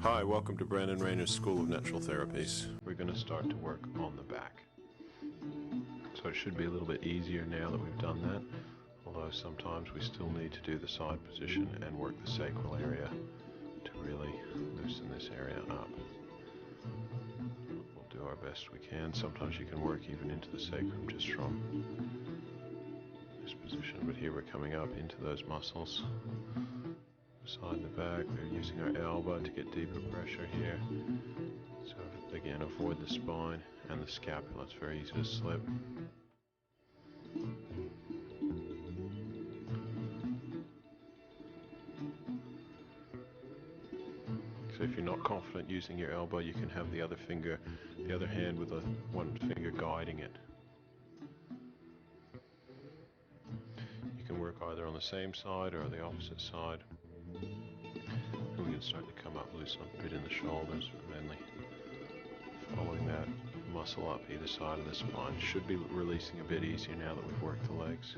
Hi, welcome to Brandon Raynor's School of Natural Therapies. We're going to start to work on the back. So it should be a little bit easier now that we've done that, although sometimes we still need to do the side position and work the sacral area to really loosen this area up. We'll do our best we can. Sometimes you can work even into the sacrum just from this position, but here we're coming up into those muscles. Beside the back, they're using our elbow to get deeper pressure here. So again, avoid the spine and the scapula. It's very easy to slip. So if you're not confident using your elbow, you can have the other hand with one finger guiding it. You can work either on the same side or the opposite side. And we can start to come up, loosen up a bit in the shoulders, mainly following that muscle up either side of the spine. Should be releasing a bit easier now that we've worked the legs.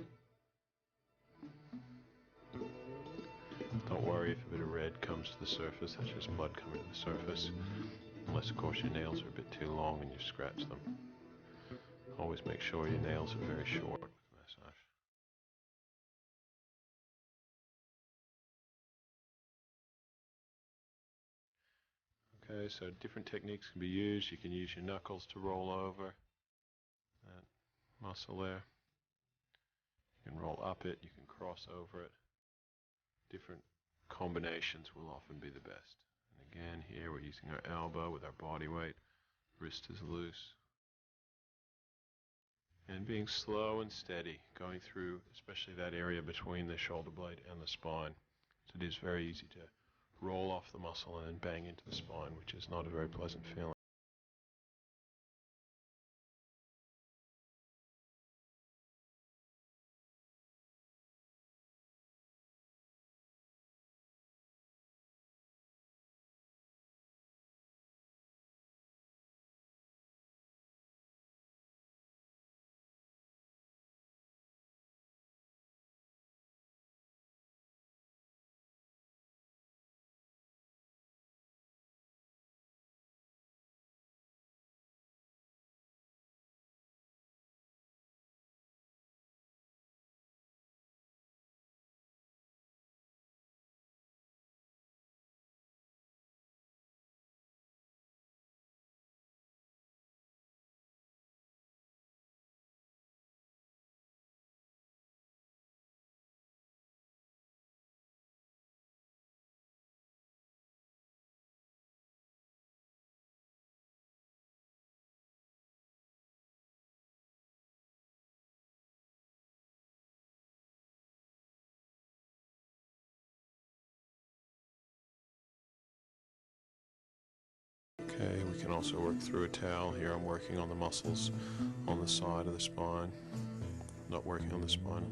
Don't worry if a bit of red comes to the surface, that's just blood coming to the surface. Unless of course your nails are a bit too long and you scratch them. Always make sure your nails are very short with massage. Okay, so different techniques can be used. You can use your knuckles to roll over that muscle there. You can roll up it, you can cross over it. Different combinations will often be the best. And again, here we're using our elbow with our body weight. Wrist is loose. And being slow and steady, going through especially that area between the shoulder blade and the spine. So it is very easy to roll off the muscle and then bang into the spine, which is not a very pleasant feeling. Okay, we can also work through a towel. Here I'm working on the muscles on the side of the spine, not working on the spine.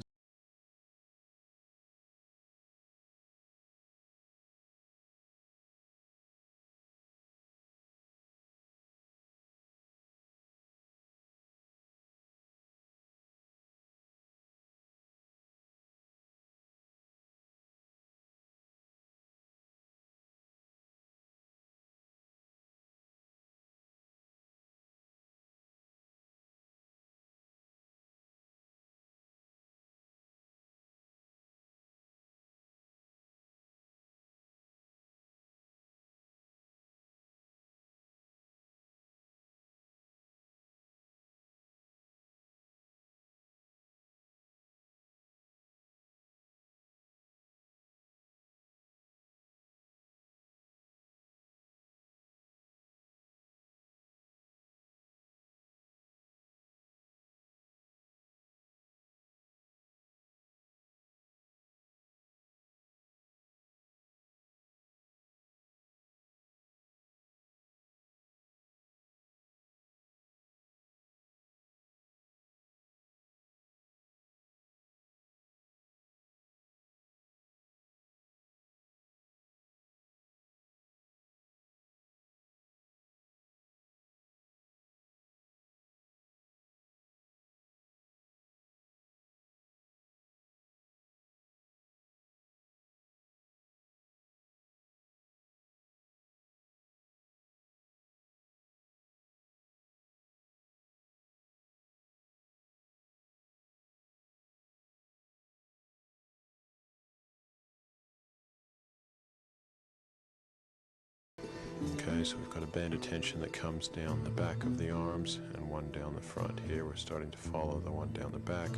Okay, so we've got a band of tension that comes down the back of the arms and one down the front. Here we're starting to follow the one down the back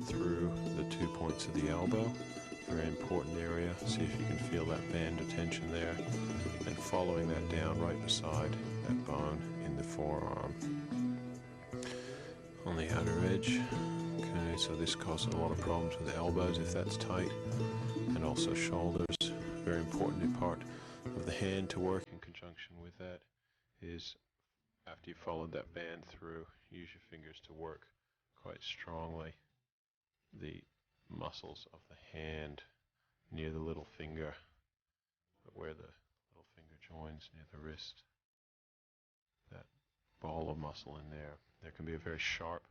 through the 2 points of the elbow. Very important area. See if you can feel that band of tension there. And following that down right beside that bone in the forearm. On the outer edge. Okay, so this causes a lot of problems with elbows if that's tight, and also shoulders. Very important part of the hand to work in conjunction with that is after you've followed that band through, use your fingers to work quite strongly the muscles of the hand near the little finger, but where the little finger joins near the wrist. That ball of muscle in there. There can be a very sharp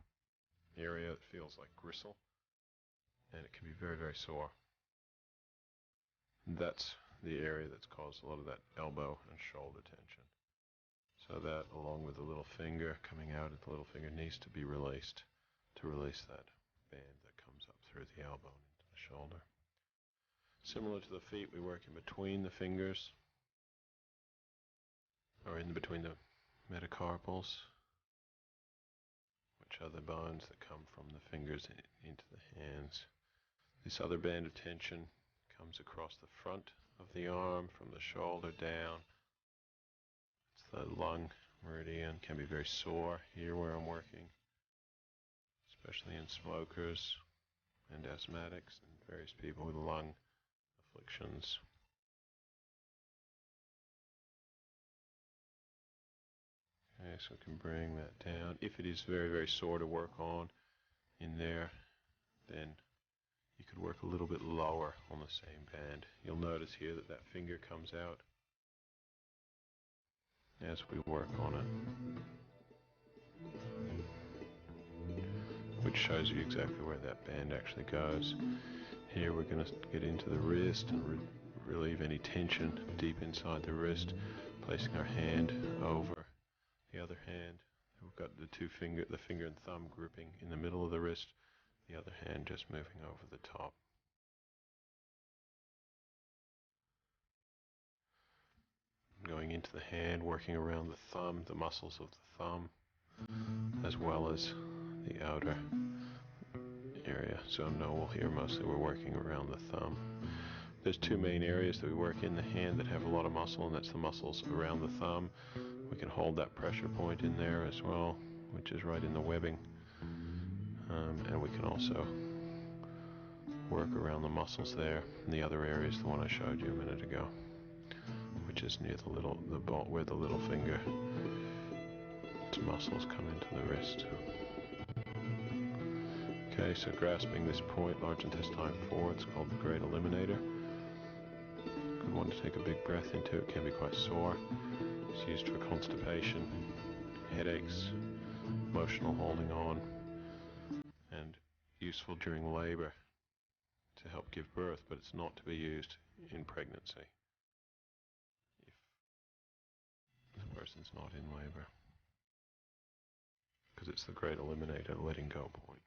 area that feels like gristle, and it can be very, very sore. That's the area that's caused a lot of that elbow and shoulder tension. So that, along with the little finger coming out at the little finger, needs to be released to release that band that comes up through the elbow and into the shoulder. Similar to the feet, we work in between the fingers, or in between the metacarpals, which are the bones that come from the fingers into the hands. This other band of tension comes across the front of the arm, from the shoulder down. It's the lung meridian. Can be very sore here where I'm working, especially in smokers and asthmatics and various people with lung afflictions. Okay, so we can bring that down. If it is very, very sore to work on in there, then you could work a little bit lower on the same band. You'll notice here that that finger comes out as we work on it, which shows you exactly where that band actually goes. Here we're going to get into the wrist and relieve any tension deep inside the wrist, placing our hand over the other hand. We've got the finger and thumb gripping in the middle of the wrist, the other hand just moving over the top. Going into the hand, working around the thumb, the muscles of the thumb, as well as the outer area. So no, here mostly we're working around the thumb. There's two main areas that we work in the hand that have a lot of muscle, and that's the muscles around the thumb. We can hold that pressure point in there as well, which is right in the webbing. And we can also work around the muscles there. And the other area is the one I showed you a minute ago, which is near the ball where the little finger, its muscles come into the wrist. Okay, so grasping this point, large intestine 4, it's called the Great Eliminator. Good one to take a big breath into. It can be quite sore. It's used for constipation, headaches, emotional holding on, and useful during labor to help give birth, but it's not to be used in pregnancy if the person's not in labor, because it's the Great Eliminator letting go point.